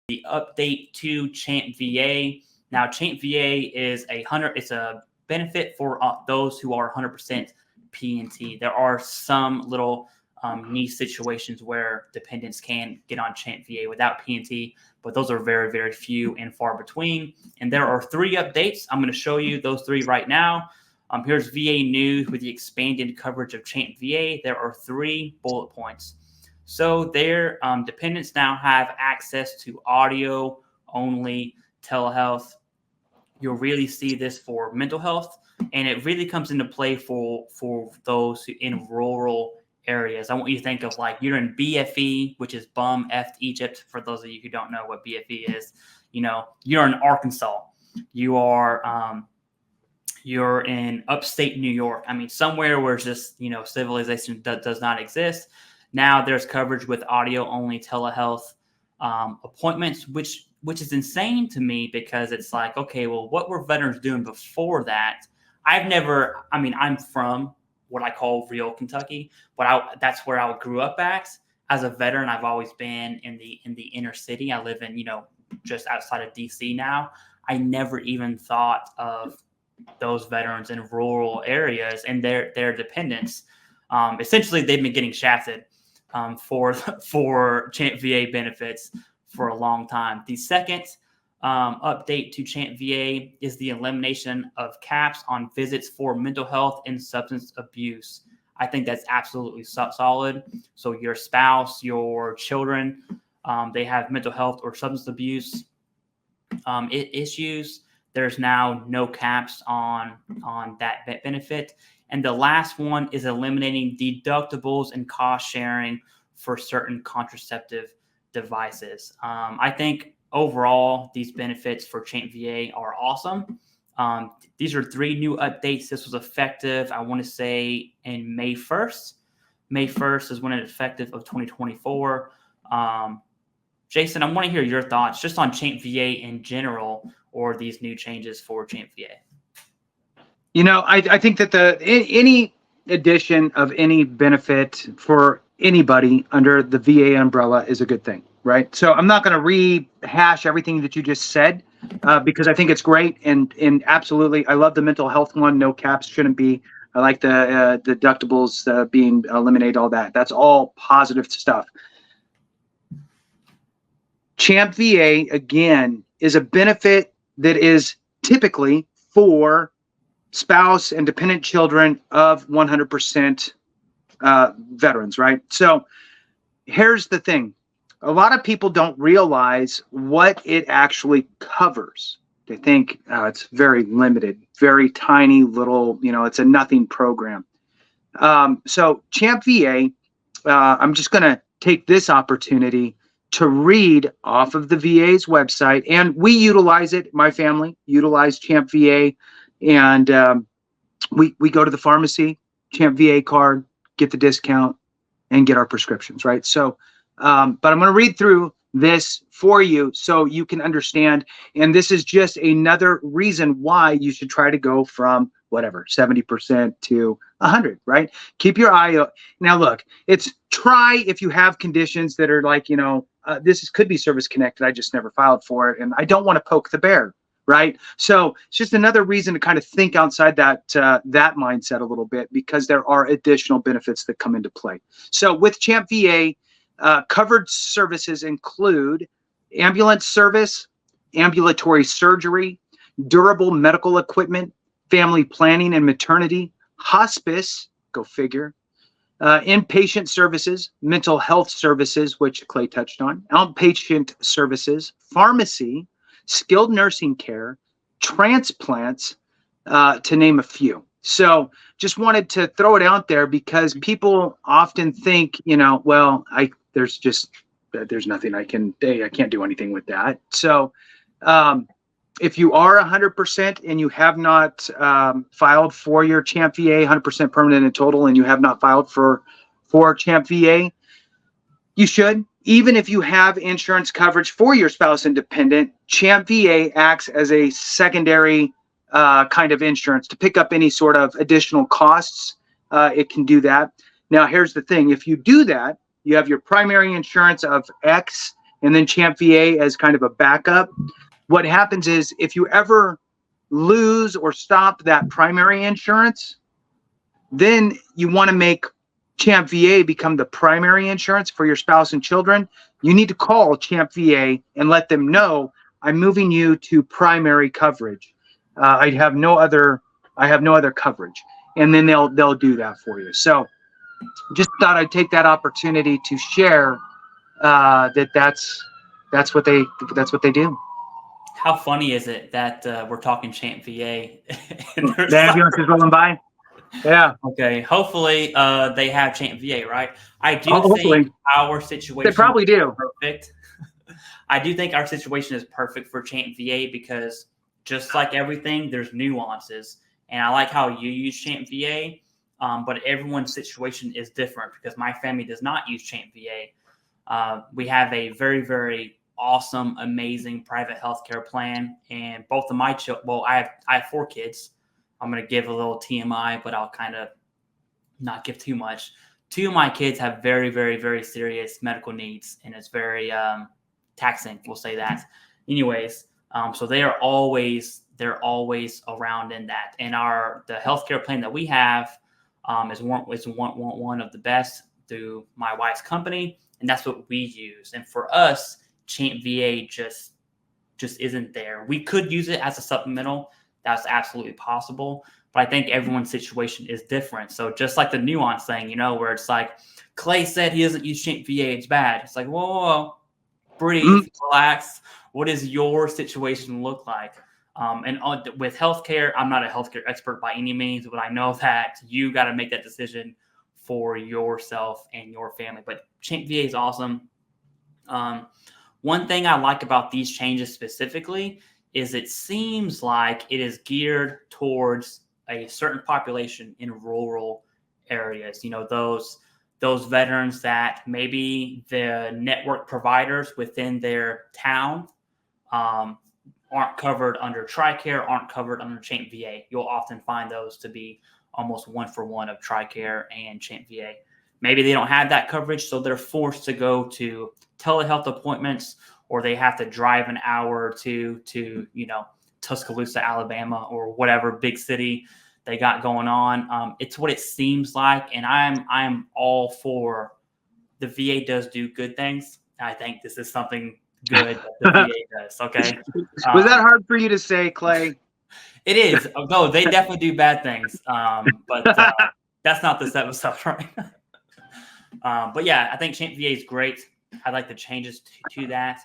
the update to Champ VA. Now, Champ VA is it's a benefit for those who are 100% P&T. There are some little niche situations where dependents can get on Champ VA without P&T, but those are very, very few and far between. And there are 3 updates. I'm going to show you those 3 right now. Here's VA news with the expanded coverage of Champ VA. There are 3 bullet points. So their dependents now have access to audio-only telehealth. You'll really see this for mental health, and it really comes into play for those who in rural areas. I want you to think of like you're in BFE, which is Bum F Egypt. For those of you who don't know what BFE is, you're in Arkansas. You're in upstate New York. I mean, somewhere where just civilization does not exist. Now there's coverage with audio-only telehealth appointments, which is insane to me because it's like, okay, well, what were veterans doing before that? I'm from what I call real Kentucky, but that's where I grew up at. As a veteran, I've always been in the inner city. I live in, just outside of DC now. I never even thought of those veterans in rural areas and their dependents. Essentially, they've been getting shafted for Champ VA benefits for a long time. The second update to Champ VA is the elimination of caps on visits for mental health and substance abuse. I think that's absolutely solid. So your spouse, your children, they have mental health or substance abuse issues. There's now no caps on that benefit. And the last one is eliminating deductibles and cost sharing for certain contraceptive devices. I think overall, these benefits for Champ VA are awesome. These are 3 new updates. This was effective, I want to say, in May 1st. May 1st is when it's effective of 2024. Jason, I want to hear your thoughts just on Champ VA in general or these new changes for Champ VA. I think that any addition of any benefit for anybody under the VA umbrella is a good thing, right? So I'm not going to rehash everything that you just said because I think it's great and absolutely, I love the mental health one. No caps shouldn't be. I like the deductibles being eliminated. All that. That's all positive stuff. Champ VA again is a benefit that is typically for spouse and dependent children of 100% veterans, right? So here's the thing. A lot of people don't realize what it actually covers. They think it's very limited, very tiny little, it's a nothing program. So Champ VA, I'm just going to take this opportunity to read off of the VA's website, and we utilize it. My family utilize Champ VA, and we go to the pharmacy, Champ VA card, get the discount, and get our prescriptions, right? So, but I'm going to read through this for you so you can understand, and this is just another reason why you should try to go from whatever 70% to 100, right? Keep your eye out. Now, look, it's try if you have conditions that are like, this could be service connected. I just never filed for it, and I don't want to poke the bear, right? So it's just another reason to kind of think outside that mindset a little bit, because there are additional benefits that come into play. So with Champ VA, covered services include ambulance service, ambulatory surgery, durable medical equipment, family planning and maternity, hospice, go figure, inpatient services, mental health services, which Clay touched on, outpatient services, pharmacy, skilled nursing care, transplants, to name a few. So just wanted to throw it out there because people often think, there's nothing I can't do anything with that. So if you are 100% and you have not filed for your Champ VA, 100% permanent and total, and you have not filed for Champ VA, you should. Even if you have insurance coverage for your spouse and dependent, Champ VA acts as a secondary kind of insurance to pick up any sort of additional costs. It can do that. Now, here's the thing. If you do that, you have your primary insurance of X, and then Champ VA as kind of a backup. What happens is if you ever lose or stop that primary insurance, then you want to make Champ VA become the primary insurance for your spouse and children. You need to call Champ VA and let them know, I'm moving you to primary coverage. I have no other coverage, and then they'll do that for you. So just thought I'd take that opportunity to share that's what they do. How funny is it that we're talking Champ VA? And The ambulance is rolling by. Yeah. Okay. Hopefully, they have Champ VA, right? I do Hopefully. think our situation. They probably do. Perfect. I do think our situation is perfect for Champ VA because just like everything, there's nuances, and I like how you use Champ VA. But everyone's situation is different because my family does not use Champ VA. We have a very, very awesome, amazing private healthcare plan, and both of my children. Well, I have 4 kids. I'm going to give a little TMI, but I'll kind of not give too much. 2 of my kids have very, very, very serious medical needs, and it's very taxing. We'll say that. Anyways, so they're always around in that. And the healthcare plan that we have is one of the best through my wife's company, and that's what we use. And for us, Champ VA just isn't there. We could use it as a supplemental. That's absolutely possible. But I think everyone's situation is different. So just like the nuance thing, where it's like, Clay said he doesn't use Champ VA, it's bad. It's like, whoa, breathe, relax. What does your situation look like? And with healthcare, I'm not a healthcare expert by any means, but I know that you got to make that decision for yourself and your family. But Champ VA is awesome. One thing I like about these changes specifically is it seems like it is geared towards a certain population in rural areas. Those veterans that maybe the network providers within their town aren't covered under TRICARE, aren't covered under Champ VA. You'll often find those to be almost 1-for-1 of TRICARE and Champ VA. Maybe they don't have that coverage, so they're forced to go to telehealth appointments, or they have to drive an hour or two to, Tuscaloosa, Alabama, or whatever big city they got going on. It's what it seems like, and I'm all for the VA does do good things. I think this is something good that the VA does. Okay. Was that hard for you to say, Clay? It is. No, they definitely do bad things. But that's not this episode, right? But yeah, I think Champ VA is great. I like the changes to that.